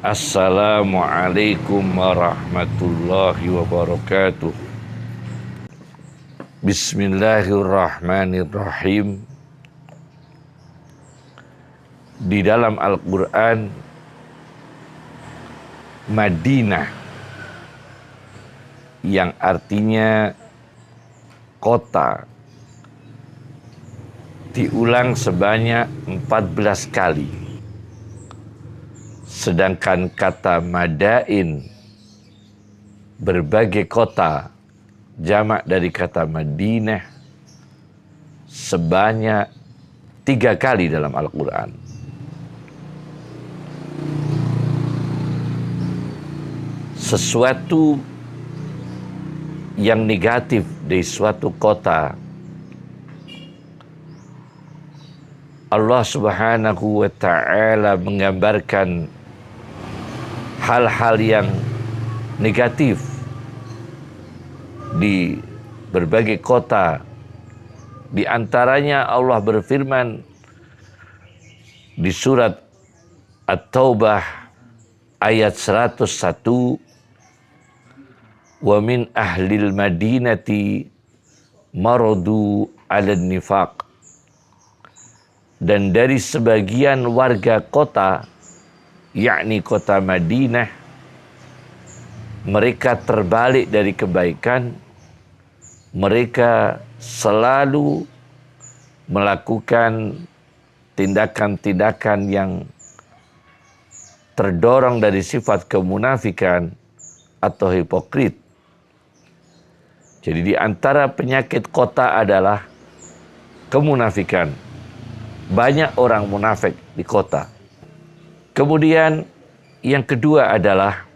Assalamualaikum warahmatullahi wabarakatuh. Bismillahirrahmanirrahim. Di dalam Al-Quran, Madinah yang artinya kota diulang sebanyak 14 kali. Sedangkan kata Madain, berbagai kota, jamak dari kata Madinah, sebanyak 3 kali dalam Al-Quran. Sesuatu yang negatif di suatu kota, Allah Subhanahu wa ta'ala menggambarkan hal-hal yang negatif di berbagai kota. Di antaranya Allah berfirman di surat At-Taubah ayat 101, "Wa min ahlil madinati maradu 'alan nifaq." Dan dari sebagian warga kota, yakni kota Madinah, mereka terbalik dari kebaikan. Mereka selalu melakukan tindakan-tindakan yang terdorong dari sifat kemunafikan atau hipokrit. Jadi di antara penyakit kota adalah kemunafikan. Banyak orang munafik di kota. Kemudian yang kedua adalah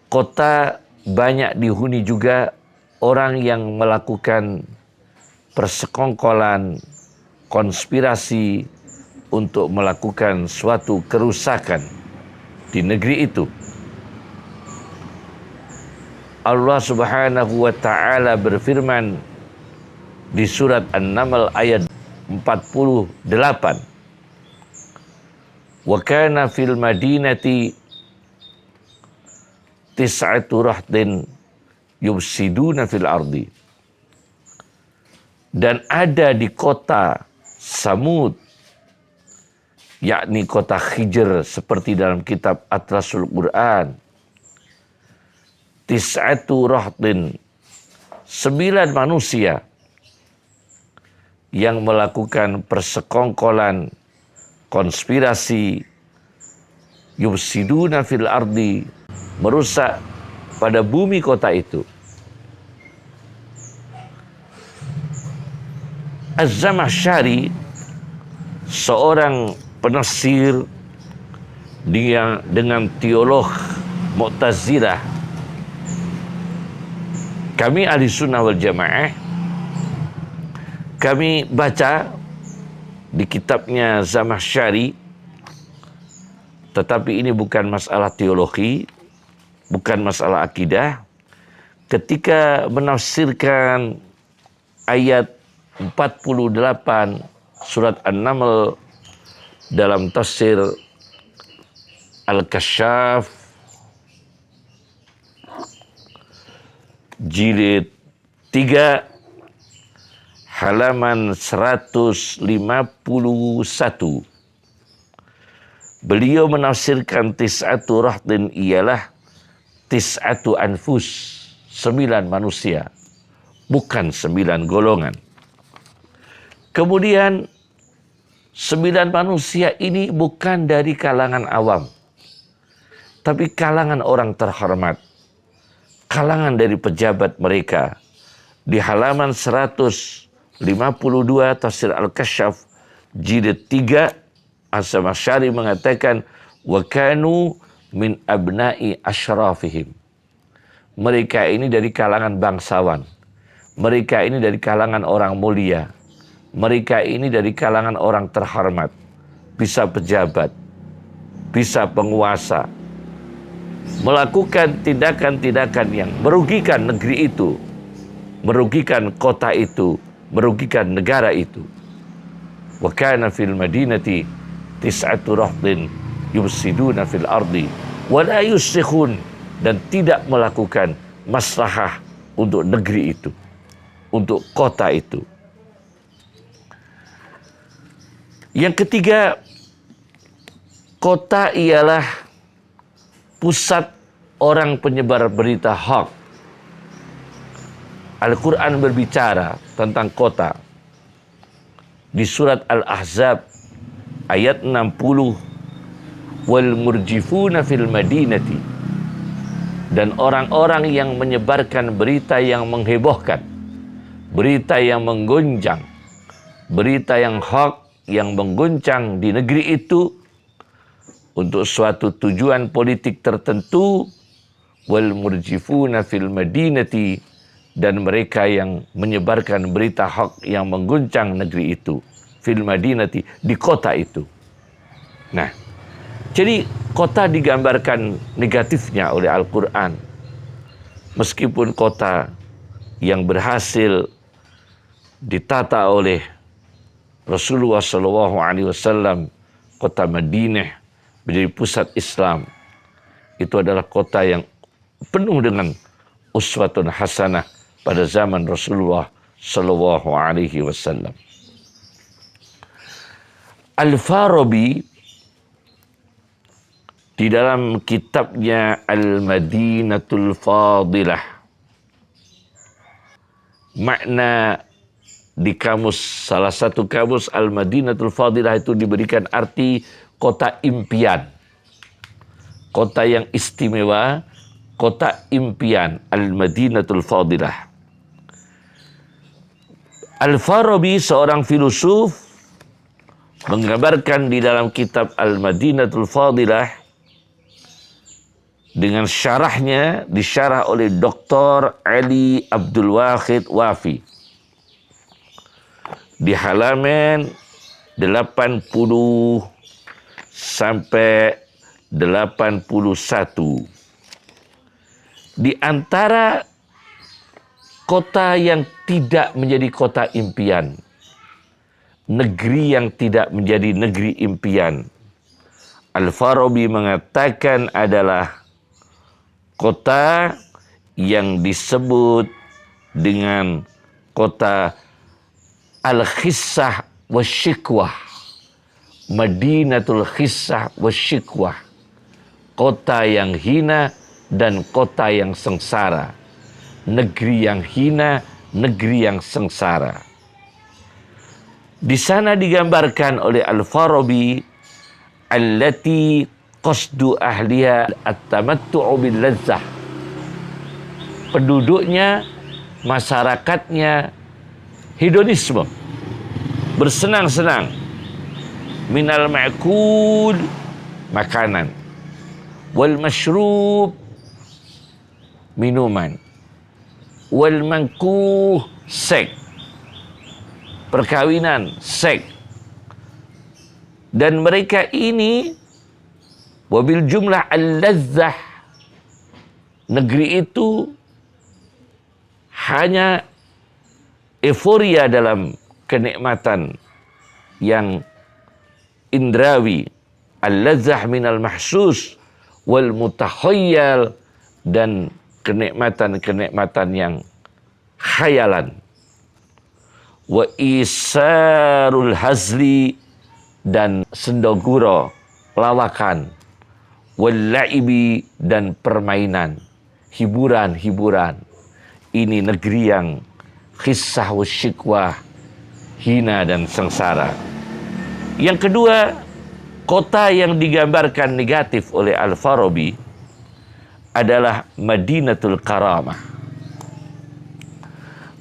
kota banyak dihuni juga orang yang melakukan persekongkolan, konspirasi untuk melakukan suatu kerusakan di negeri itu. Allah Subhanahu wa ta'ala berfirman di surat An-Naml ayat 48. Wa kana fil madinati tis'atu rahdin yufsiduna fil ardi. Dan ada di kota Samud, yakni kota Hijr seperti dalam kitab Atlasul Quran, tis'atu rahdin, 9 manusia yang melakukan persekongkolan, konspirasi, yufsiduna fil ardi, merusak pada bumi kota itu. Az-Zamakhsyari, seorang penafsir dia dengan teolog Mu'tazilah. Kami ahli sunnah wal jamaah, kami baca di kitabnya Zamakhsyari, tetapi ini bukan masalah teologi, bukan masalah akidah. Ketika menafsirkan ayat 48 surat An-Naml dalam tafsir Al-Kasyaf jilid 3 halaman 151, beliau menafsirkan tis'atu rahdin ialah tis'atu anfus, 9 manusia, bukan 9 golongan. Kemudian 9 manusia ini bukan dari kalangan awam, tapi kalangan orang terhormat. kalangan dari pejabat mereka. Di halaman 152 Tafsir Al-Kasyaf jilid 3, As-Samasyari mengatakan wa kanu min abna'i asyrafihim. Mereka ini dari kalangan bangsawan. Mereka ini dari kalangan orang mulia. Mereka ini dari kalangan orang terhormat. Bisa pejabat, bisa penguasa. Melakukan tindakan-tindakan yang merugikan negeri itu, merugikan kota itu, merugikan negara itu. Wa kana fil madinati tis'atu rahdin yufsiduna fil ardi wa la yuslikhun, dan tidak melakukan maslahah untuk negeri itu, untuk kota itu. Yang ketiga, kota ialah pusat orang penyebar berita hoax. Al-Quran berbicara tentang kota. Di surat Al-Ahzab ayat 60, wal murjifuna fil madinati, dan orang-orang yang menyebarkan berita yang menghebohkan, berita yang mengguncang, berita yang hoax yang mengguncang di negeri itu untuk suatu tujuan politik tertentu. Wal murjifuna fil madinati, dan mereka yang menyebarkan berita hoax yang mengguncang negeri itu, fil madinati, di kota itu. Nah, jadi kota digambarkan negatifnya oleh Al-Quran. Meskipun kota yang berhasil ditata oleh Rasulullah SAW, kota Madinah menjadi pusat Islam, itu adalah kota yang penuh dengan uswatun hasanah pada zaman Rasulullah SAW. Al-Farabi di dalam kitabnya Al-Madinatul Fadilah, makna di kamus, salah satu kamus Al-Madinatul Fadilah itu diberikan arti kota impian, kota yang istimewa, kota impian, Al-Madinatul Fadilah. Al-Farabi, seorang filosof, menggambarkan di dalam kitab Al-Madinatul Fadilah dengan syarahnya, disyarah oleh Dr. Ali Abdul Wahid Wafi di halaman 80 sampai 81. Di antara kota yang tidak menjadi kota impian, negeri yang tidak menjadi negeri impian, Al-Farabi mengatakan adalah kota yang disebut dengan kota Al-Khissah wa Syikwah, Madinatul Khissah wa Syikwah, kota yang hina dan kota yang sengsara, negeri yang hina, negeri yang sengsara. Di sana digambarkan oleh Al-Farabi allati qasdu ahliha at-tamattu'u bil lazzah. Penduduknya, masyarakatnya hedonisme, bersenang-senang, minal ma'kul, makanan, wal mashrub, minuman, wal mankuh, seks, perkawinan, seks. Dan mereka ini wabil jumlah al-lazzah, negeri itu hanya euforia dalam kenikmatan yang indrawi, al-lazzah minal mahsus wal mutahayyal, dan kenikmatan-kenikmatan yang khayalan. Wa isarul hazli, dan sendoguro, lawakan, wal laibi, dan permainan, hiburan-hiburan. Ini negeri yang khissah wa syikwah, hina dan sengsara. Yang kedua, kota yang digambarkan negatif oleh Al-Farabi adalah Madinatul Karamah.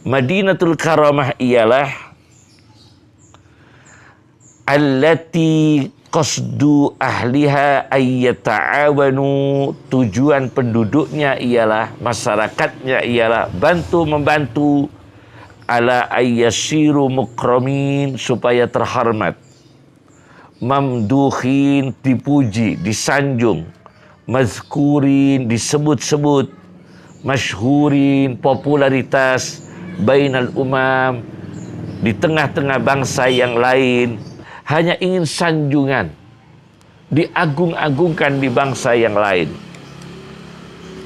Madinatul Karamah ialah allati qasdu ahliha ayyata'awanu, tujuan penduduknya ialah, masyarakatnya ialah bantu-membantu, ala ayyasiru mukramin, supaya terhormat, mamduhin, dipuji, disanjung, mazkurin, disebut-sebut, masyhurin, popularitas, bainal umam, di tengah-tengah bangsa yang lain, hanya ingin sanjungan, diagung-agungkan di bangsa yang lain.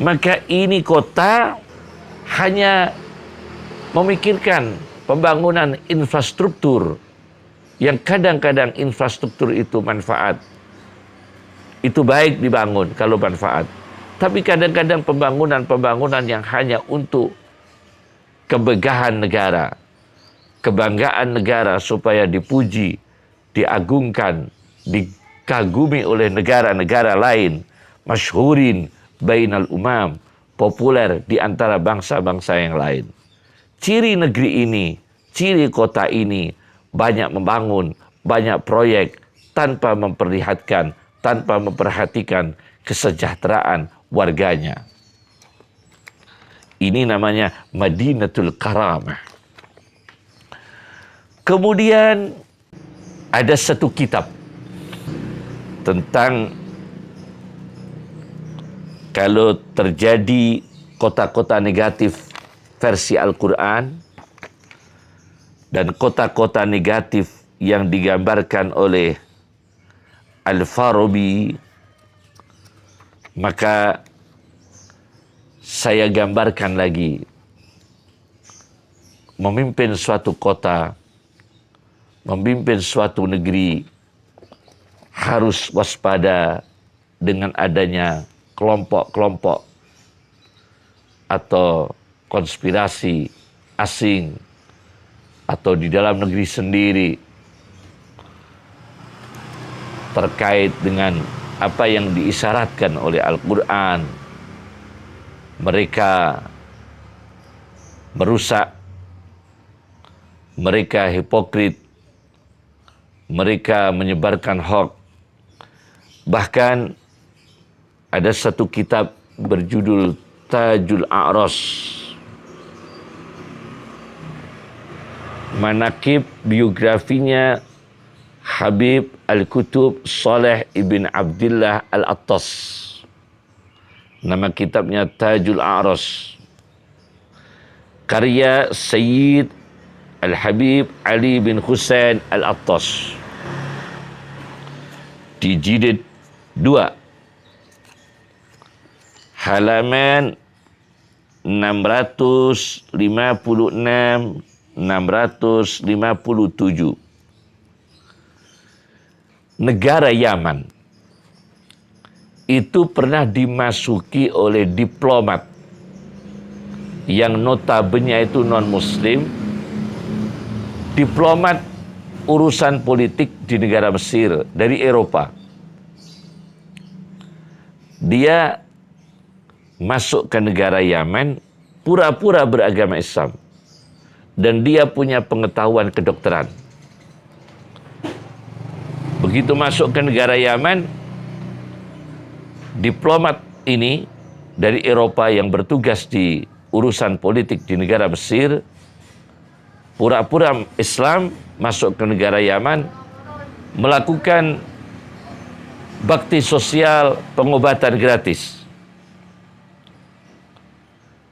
Maka ini kota hanya memikirkan pembangunan infrastruktur, yang kadang-kadang infrastruktur itu manfaat. Itu baik dibangun kalau manfaat. Tapi kadang-kadang pembangunan yang hanya untuk kemegahan negara, kebanggaan negara supaya dipuji, diagungkan, dikagumi oleh negara-negara lain, masyhurin bainal umam, populer di antara bangsa-bangsa yang lain. Ciri negeri ini, ciri kota ini, banyak membangun, banyak proyek tanpa memperhatikan kesejahteraan warganya. Ini namanya Madinatul Karamah. Kemudian ada satu kitab tentang kalau terjadi kota-kota negatif versi Al-Quran dan kota-kota negatif yang digambarkan oleh Al-Farabi, maka saya gambarkan lagi. Memimpin suatu kota, memimpin suatu negeri, harus waspada dengan adanya kelompok-kelompok atau konspirasi asing atau di dalam negeri sendiri terkait dengan apa yang diisyaratkan oleh Al-Quran. Mereka merusak, mereka hipokrit, mereka menyebarkan hoax. Bahkan ada satu kitab berjudul Tajul A'ras, manakib biografinya Habib Al-Kutub Saleh Ibn Abdillah Al-Attas. Nama kitabnya Tajul A'ras. Karya Sayyid Al-Habib Ali bin Husain Al-Attas. Di jilid 2. Halaman 656 657. Negara Yaman itu pernah dimasuki oleh diplomat yang notabene itu non-muslim, diplomat urusan politik di negara Mesir dari Eropa. Dia masuk ke negara Yaman, pura-pura beragama Islam, dan dia punya pengetahuan kedokteran. Begitu masuk ke negara Yaman, diplomat ini dari Eropa yang bertugas di urusan politik di negara Mesir, pura-pura Islam, masuk ke negara Yaman, melakukan bakti sosial pengobatan gratis.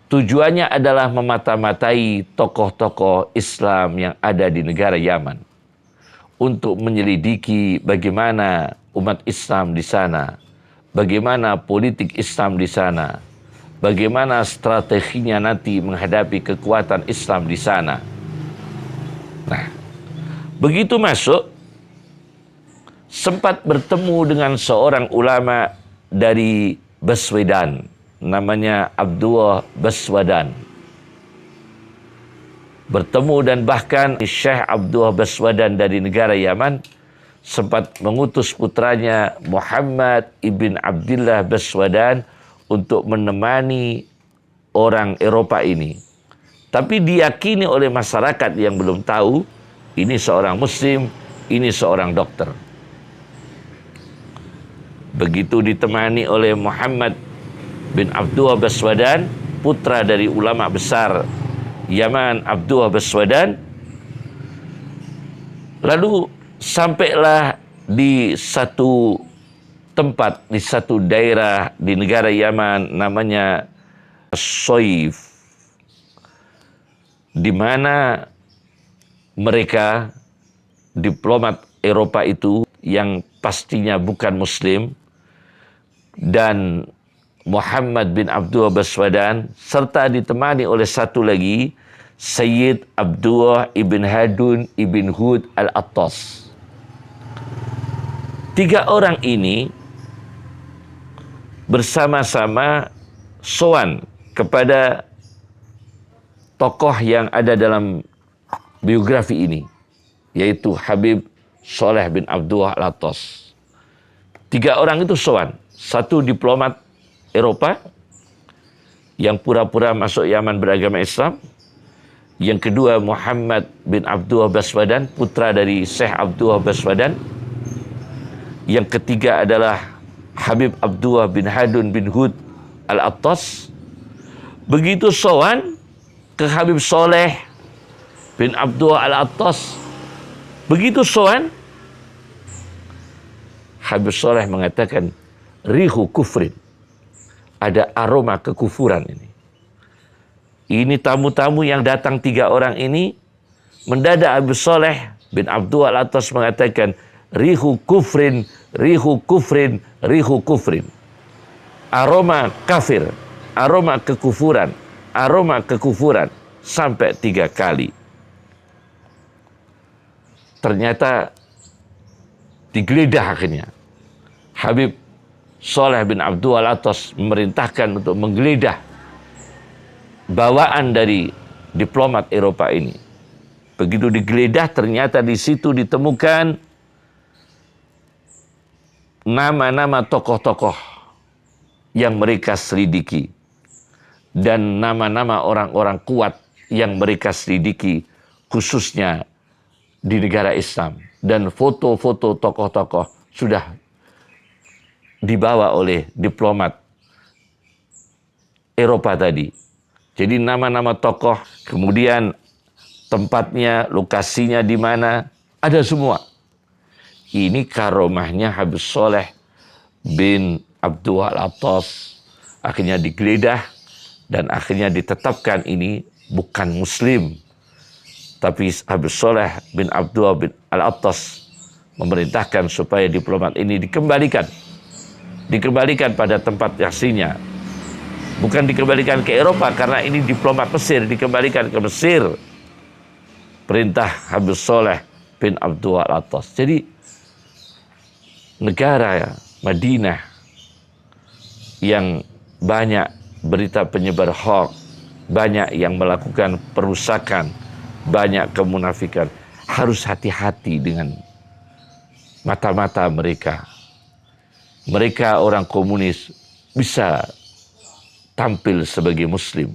Tujuannya adalah memata-matai tokoh-tokoh Islam yang ada di negara Yaman untuk menyelidiki bagaimana umat Islam di sana, bagaimana politik Islam di sana, bagaimana strateginya nanti menghadapi kekuatan Islam di sana. Nah, begitu masuk, sempat bertemu dengan seorang ulama dari Baswedan, namanya Abdullah Baswedan. Bertemu dan bahkan Syekh Abdullah Baswedan dari negara Yaman sempat mengutus putranya Muhammad ibn Abdillah Baswedan untuk menemani orang Eropa ini. Tapi diyakini oleh masyarakat yang belum tahu, ini seorang Muslim, ini seorang dokter. Begitu ditemani oleh Muhammad bin Abdullah Baswadan, putra dari ulama besar Yaman Abdullah Baswadan. Lalu sampailah di satu tempat, di satu daerah di negara Yaman namanya Soif, di mana mereka diplomat Eropa itu yang pastinya bukan Muslim, dan Muhammad bin Abdullah Baswadan serta ditemani oleh satu lagi Sayyid Abdullah ibn Hadun ibn Hud al-Attas. 3 orang ini bersama-sama sowan kepada tokoh yang ada dalam biografi ini, yaitu Habib Soleh bin Abdullah al-Attas. 3 orang itu sowan. Satu diplomat Eropa yang pura-pura masuk Yaman beragama Islam. Yang kedua Muhammad bin Abdullah Baswadan, putra dari Syekh Abdullah Baswadan. Yang ketiga adalah Habib Abdullah bin Hadun bin Hud al-Attas. Begitu sowan ke Habib Soleh bin Abdullah al-Attas, begitu sowan, Habib Soleh mengatakan, rihu kufrin, ada aroma kekufuran ini. Ini tamu-tamu yang datang 3 orang ini, mendadak Habib Soleh bin Abdullah al-Attas mengatakan, rihu kufrin, rihu kufrin, rihu kufrin. Aroma kafir, aroma kekufuran, aroma kekufuran, sampai 3 kali. Ternyata digeledah akhirnya. Habib Soleh bin Abdullah al-Attas memerintahkan untuk menggeledah bawaan dari diplomat Eropa ini. Begitu digeledah, ternyata di situ ditemukan nama-nama tokoh-tokoh yang mereka selidiki dan nama-nama orang-orang kuat yang mereka selidiki, khususnya di negara Islam. Dan foto-foto tokoh-tokoh sudah dibawa oleh diplomat Eropa tadi. Jadi nama-nama tokoh, kemudian tempatnya, lokasinya di mana, ada semua. Ini karomahnya Habib Soleh bin Abdullah al-Attas. Akhirnya digeledah dan akhirnya ditetapkan ini bukan Muslim. Tapi Habib Soleh bin Abdullah bin al-Attas memerintahkan supaya diplomat ini dikembalikan pada tempat aslinya. Bukan dikembalikan ke Eropa, karena ini diplomat Mesir, dikembalikan ke Mesir. Perintah Habib Soleh bin Abdullah al-Attas. Jadi negara Madinah yang banyak berita penyebar hoax, banyak yang melakukan perusakan, banyak kemunafikan, harus hati-hati dengan mata-mata mereka. Mereka orang komunis bisa tampil sebagai Muslim.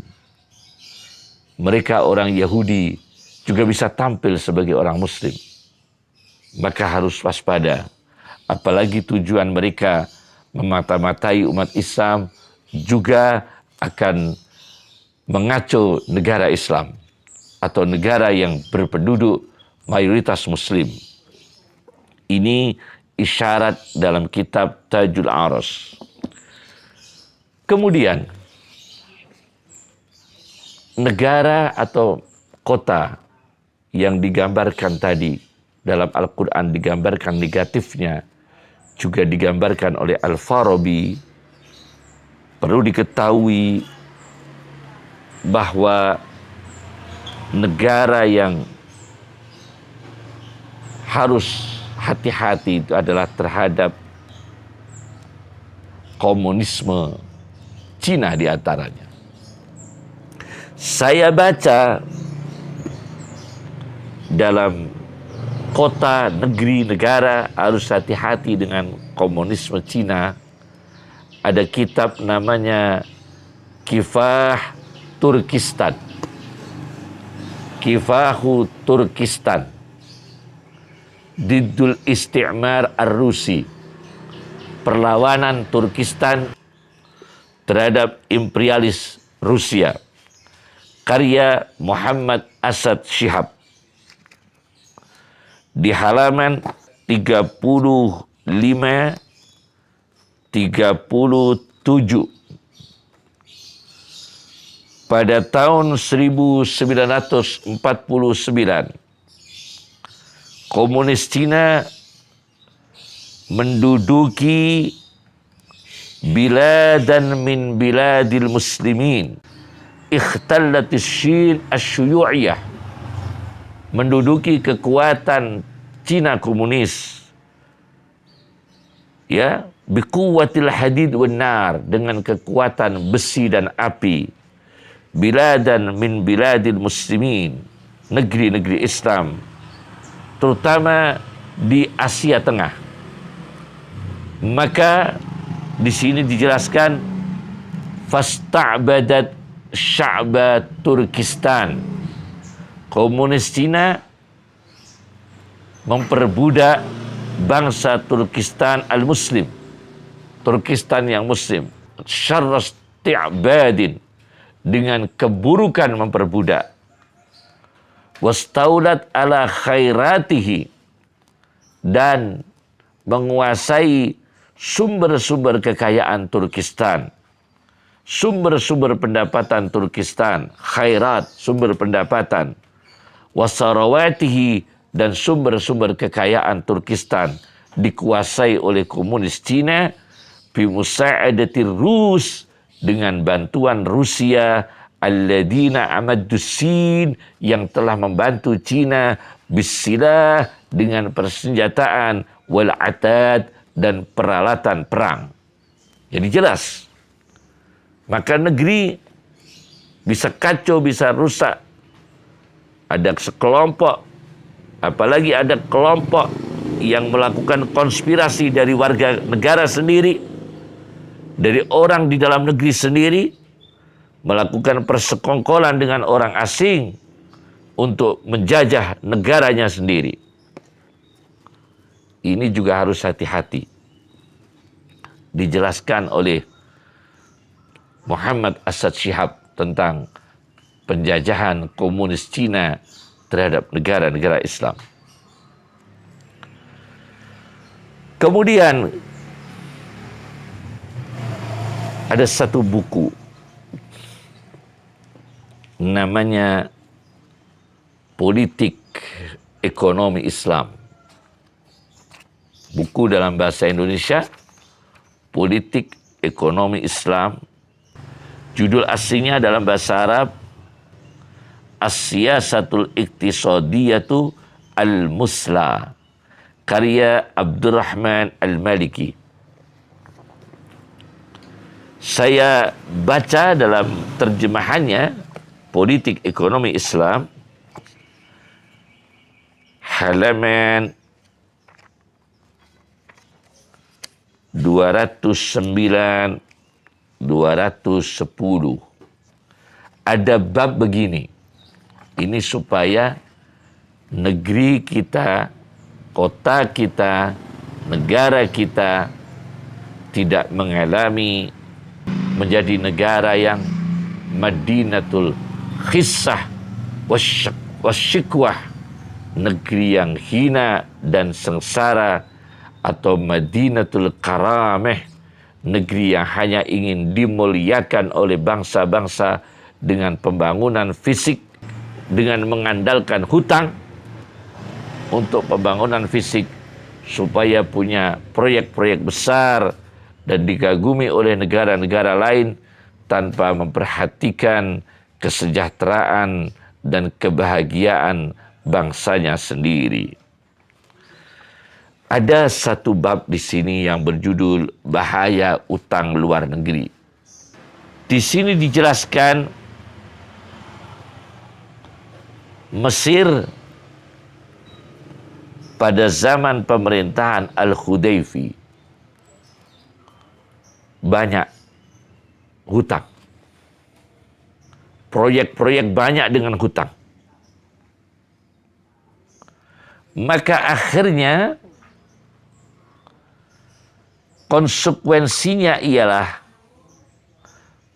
Mereka orang Yahudi juga bisa tampil sebagai orang Muslim. Maka harus waspada. Apalagi tujuan mereka memata-matai umat Islam juga akan mengaco negara Islam atau negara yang berpenduduk mayoritas Muslim. Ini isyarat dalam kitab Tajul Arus. Kemudian, negara atau kota yang digambarkan tadi dalam Al-Quran, digambarkan negatifnya, juga digambarkan oleh Al-Farabi. Perlu diketahui bahwa negara yang harus hati-hati itu adalah terhadap komunisme Cina di antaranya. Saya baca dalam kota, negeri, negara harus hati-hati dengan komunisme Cina ada kitab namanya Kifah Turkistan. Kifahu Turkistan. Diddul Istimar Ar-Rusi. Perlawanan Turkistan terhadap imperialis Rusia. Karya Muhammad Asad Shihab. Di halaman 35-37. Pada tahun 1949, komunis Cina menduduki biladan min biladil muslimin. Ikhtallatis Shin asyuyu'iyah. Menduduki kekuatan Cina komunis. Ya, biquwwatil hadid wan nar, dengan kekuatan besi dan api. Biladan min biladil muslimin, negeri-negeri Islam, terutama di Asia Tengah. Maka di sini dijelaskan fasta'badat sya'ba Turkistan. Komunis Cina memperbudak bangsa Turkistan al-Muslim, Turkistan yang Muslim, syarras ti'badin, dengan keburukan memperbudak. Wastaulat ala khairatihi, dan menguasai sumber-sumber kekayaan Turkistan, sumber-sumber pendapatan Turkistan, khairat, sumber pendapatan, wasarawatihi, dan sumber-sumber kekayaan Turkistan dikuasai oleh komunis Cina bimusa'adatir Rus, dengan bantuan Rusia, alladina amaddusin, yang telah membantu Cina, bisilah, dengan persenjataan, wal atad, dan peralatan perang. Jadi jelas, maka negeri bisa kacau, bisa rusak. Ada sekelompok, apalagi ada kelompok yang melakukan konspirasi dari warga negara sendiri, dari orang di dalam negeri sendiri, melakukan persekongkolan dengan orang asing untuk menjajah negaranya sendiri. Ini juga harus hati-hati. Dijelaskan oleh Muhammad Asad Shihab tentang penjajahan komunis Cina terhadap negara-negara Islam. Kemudian ada satu buku namanya Politik Ekonomi Islam. Buku dalam bahasa Indonesia, Politik Ekonomi Islam. Judul aslinya dalam bahasa Arab, As-Siyasatul Iqtisadiyatu Al-Musla, karya Abdurrahman Al-Maliki. Saya baca dalam terjemahannya, Politik Ekonomi Islam, halaman 209, 210. Ada bab begini. Ini supaya negeri kita, kota kita, negara kita tidak mengalami menjadi negara yang Madinatul Khissah wasyikwah, negeri yang hina dan sengsara, atau Madinatul Karameh, negeri yang hanya ingin dimuliakan oleh bangsa-bangsa dengan pembangunan fisik, dengan mengandalkan hutang untuk pembangunan fisik supaya punya proyek-proyek besar dan dikagumi oleh negara-negara lain tanpa memperhatikan kesejahteraan dan kebahagiaan bangsanya sendiri. Ada satu bab di sini yang berjudul Bahaya Utang Luar Negeri. Di sini dijelaskan Mesir pada zaman pemerintahan Al-Khudaifi banyak hutang. Proyek-proyek banyak dengan hutang. Maka akhirnya konsekuensinya ialah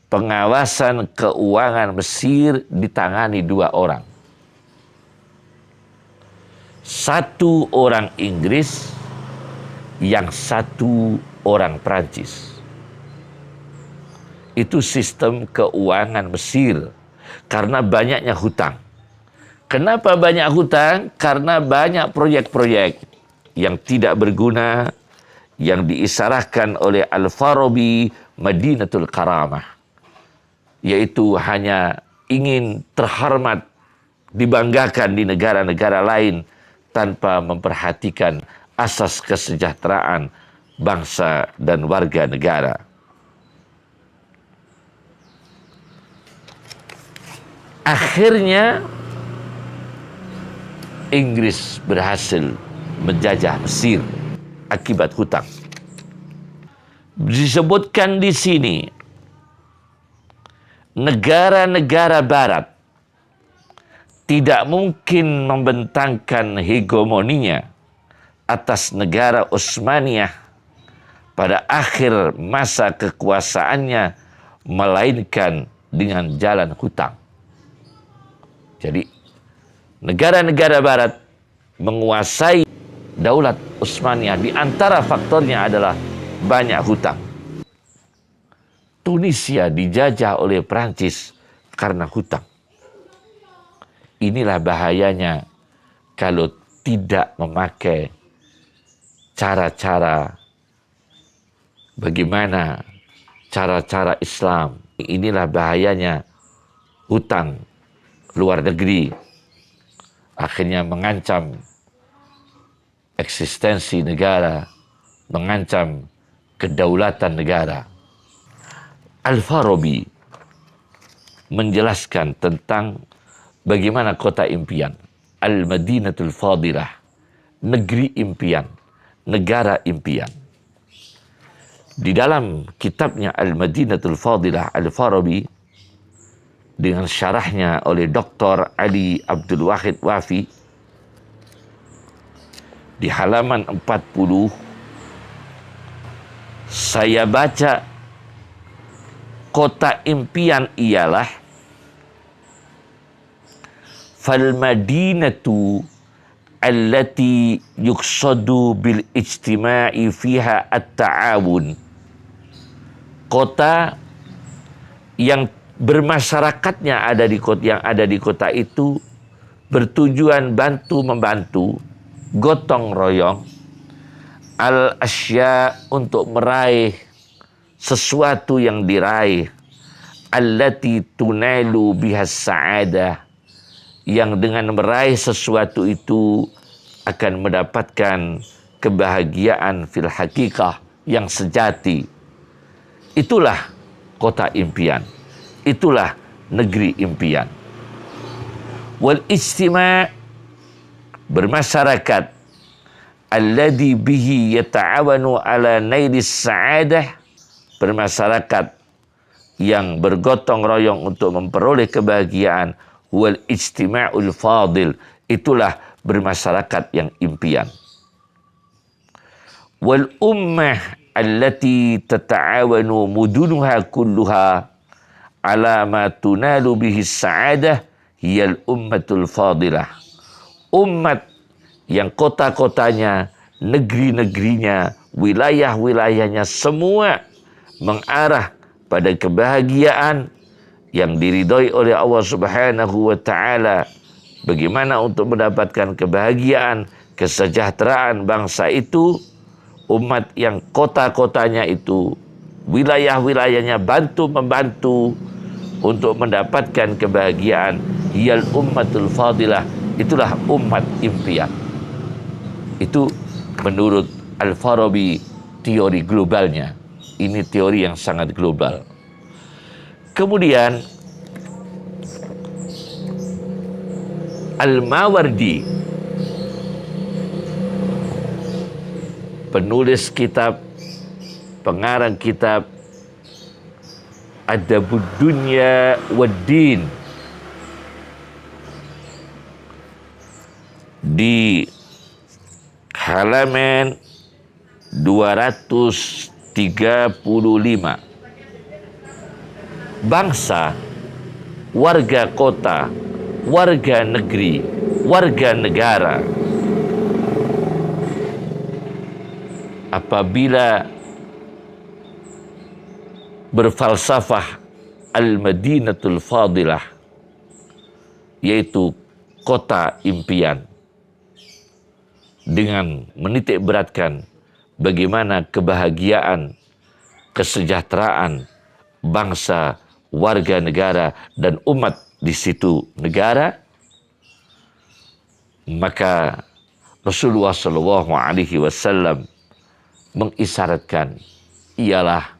pengawasan keuangan Mesir ditangani dua orang. Satu orang Inggris, yang satu orang Prancis. Itu sistem keuangan Mesir karena banyaknya hutang. Kenapa banyak hutang? Karena banyak proyek-proyek yang tidak berguna yang diisarahkan oleh Al-Farabi Madinatul Karamah, yaitu hanya ingin terhormat, dibanggakan di negara-negara lain tanpa memperhatikan asas kesejahteraan bangsa dan warga negara. Akhirnya Inggris berhasil menjajah Mesir akibat hutang. Disebutkan di sini negara-negara barat tidak mungkin membentangkan hegemoninya atas negara Utsmaniyah pada akhir masa kekuasaannya, melainkan dengan jalan hutang. Jadi negara-negara barat menguasai daulat Utsmaniyah, di antara faktornya adalah banyak hutang. Tunisia dijajah oleh Prancis karena hutang. Inilah bahayanya kalau tidak memakai cara-cara bagaimana cara-cara Islam. Inilah bahayanya hutang luar negeri, akhirnya mengancam eksistensi negara, mengancam kedaulatan negara. Al-Farabi menjelaskan tentang bagaimana kota impian, Al-Madinatul Fadilah, negeri impian, negara impian. Di dalam kitabnya Al-Madinatul Fadilah, Al-Farabi dengan syarahnya oleh Dr. Ali Abdul Wahid Wafi, di halaman 40 saya baca, kota impian ialah fal madinatu allati yuqsadu bil ijtima'i fiha at-ta'awun, kota yang bermasyarakatnya yang ada di kota itu bertujuan bantu membantu, gotong royong, al-asya, untuk meraih sesuatu yang diraih, allati tunailu bihas sa'adah, yang dengan meraih sesuatu itu akan mendapatkan kebahagiaan fil hakikah, yang sejati. Itulah kota impian. Itulah negeri impian. Wal ijtima', bermasyarakat, alladhi bihi yata'awanu ala nailis sa'adah, bermasyarakat yang bergotong royong untuk memperoleh kebahagiaan. Wal ijtima'ul fadil, itulah bermasyarakat yang impian. Wal ummah allati tata'awanu mudunuha kulluha ala ma tunalu bihi sa'adah hiyal ummatul fadilah. Umat yang kota-kotanya, negeri-negerinya, wilayah-wilayahnya semua mengarah pada kebahagiaan yang diridhoi oleh Allah Subhanahu wa taala. Bagaimana untuk mendapatkan kebahagiaan, kesejahteraan bangsa itu? Umat yang kota-kotanya itu, wilayah-wilayahnya bantu-membantu untuk mendapatkan kebahagiaan, hiyal ummatul fadilah, itulah umat impian. Itu menurut Al-Farabi teori globalnya. Ini teori yang sangat global. Kemudian Al-Mawardi, penulis kitab, pengarang kitab Adabud Dunya Waddin di halaman 235. Bangsa, warga kota, warga negeri, warga negara apabila berfalsafah Al-Madinatul Fadilah, yaitu kota impian, dengan menitik beratkan bagaimana kebahagiaan, kesejahteraan bangsa, warga negara, dan umat di situ negara, maka Rasulullah SAW mengisyaratkan ialah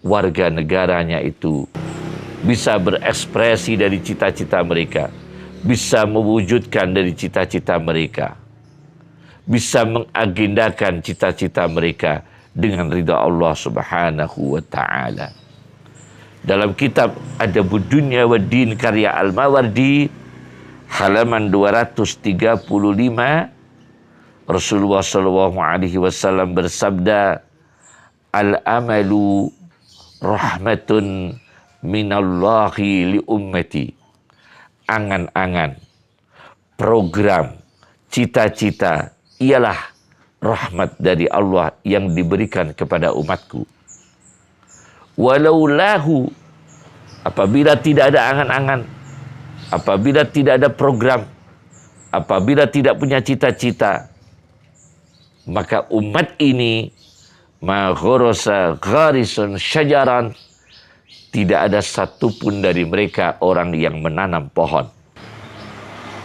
warga negaranya itu bisa berekspresi dari cita-cita mereka, bisa mewujudkan dari cita-cita mereka, bisa mengagendakan cita-cita mereka dengan ridha Allah Subhanahu wa Ta'ala. Dalam kitab Adabud Dunya Waddin karya Al-Mawardi halaman 235, Rasulullah SAW bersabda, al-amalu rahmatun minallahi li ummati. Angan-angan, program, cita-cita ialah rahmat dari Allah yang diberikan kepada umatku. Walau lahu, apabila tidak ada angan-angan, apabila tidak ada program, apabila tidak punya cita-cita, maka umat ini ma ghorosa gharisun syajaran, tidak ada satupun dari mereka orang yang menanam pohon.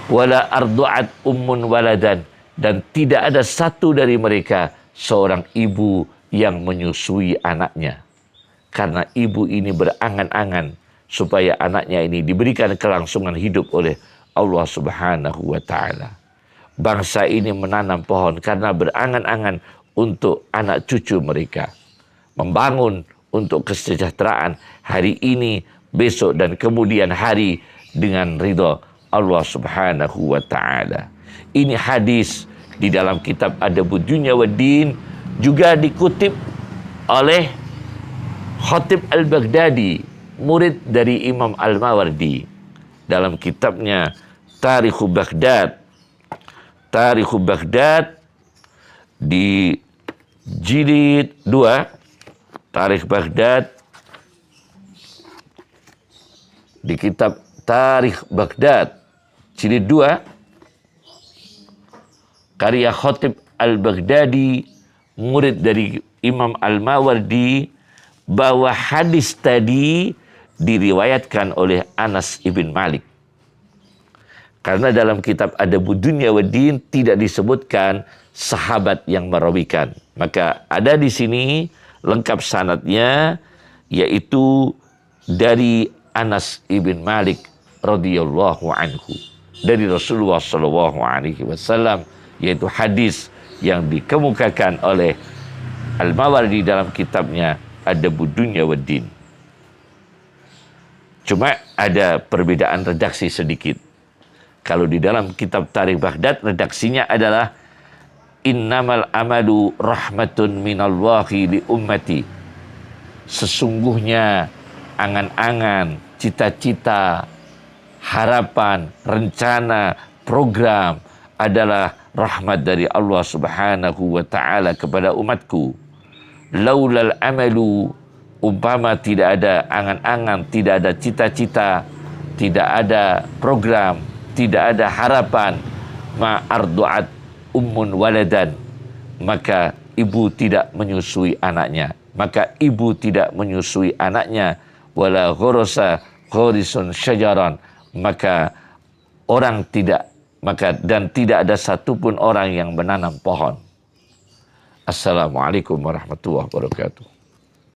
Wala ardu'at ummun waladan, dan tidak ada satu dari mereka seorang ibu yang menyusui anaknya. Karena ibu ini berangan-angan supaya anaknya ini diberikan kelangsungan hidup oleh Allah Subhanahu wa Ta'ala. Bangsa ini menanam pohon karena berangan-angan untuk anak cucu mereka, membangun untuk kesejahteraan hari ini, besok, dan kemudian hari dengan ridha Allah Subhanahu wa Ta'ala. Ini hadis di dalam kitab Adabud Dunya Waddin, juga dikutip oleh Khatib Al-Baghdadi, murid dari Imam Al-Mawardi, dalam kitabnya Tarikh Baghdad. Tarikh Baghdad di jilid 2, Tarikh Baghdad di kitab Tarikh Baghdad jilid 2 karya Khatib Al-Baghdadi, murid dari Imam Al-Mawardi, bahwa hadis tadi diriwayatkan oleh Anas ibn Malik. Karena dalam kitab Adabud Dunya Waddin tidak disebutkan sahabat yang merawikan, maka ada di sini lengkap sanadnya, yaitu dari Anas ibn Malik radhiyallahu anhu, dari Rasulullah SAW, yaitu hadis yang dikemukakan oleh Al-Mawardi dalam kitabnya Adabud Dunya Waddin. Cuma ada perbedaan redaksi sedikit. Kalau di dalam kitab Tarikh Baghdad, redaksinya adalah innamal amalu rahmatun minallahi li ummati. Sesungguhnya angan-angan, cita-cita, harapan, rencana, program adalah rahmat dari Allah Subhanahu wa Ta'ala kepada umatku. Laulal amalu, umpama tidak ada angan-angan, tidak ada cita-cita, tidak ada program, tidak ada harapan, ma ardu'at ummun waladan, maka ibu tidak menyusui anaknya, maka ibu tidak menyusui anaknya. Wala ghorosa ghorisun syajaran, maka orang tidak, maka dan tidak ada satupun orang yang menanam pohon. Assalamualaikum warahmatullahi wabarakatuh.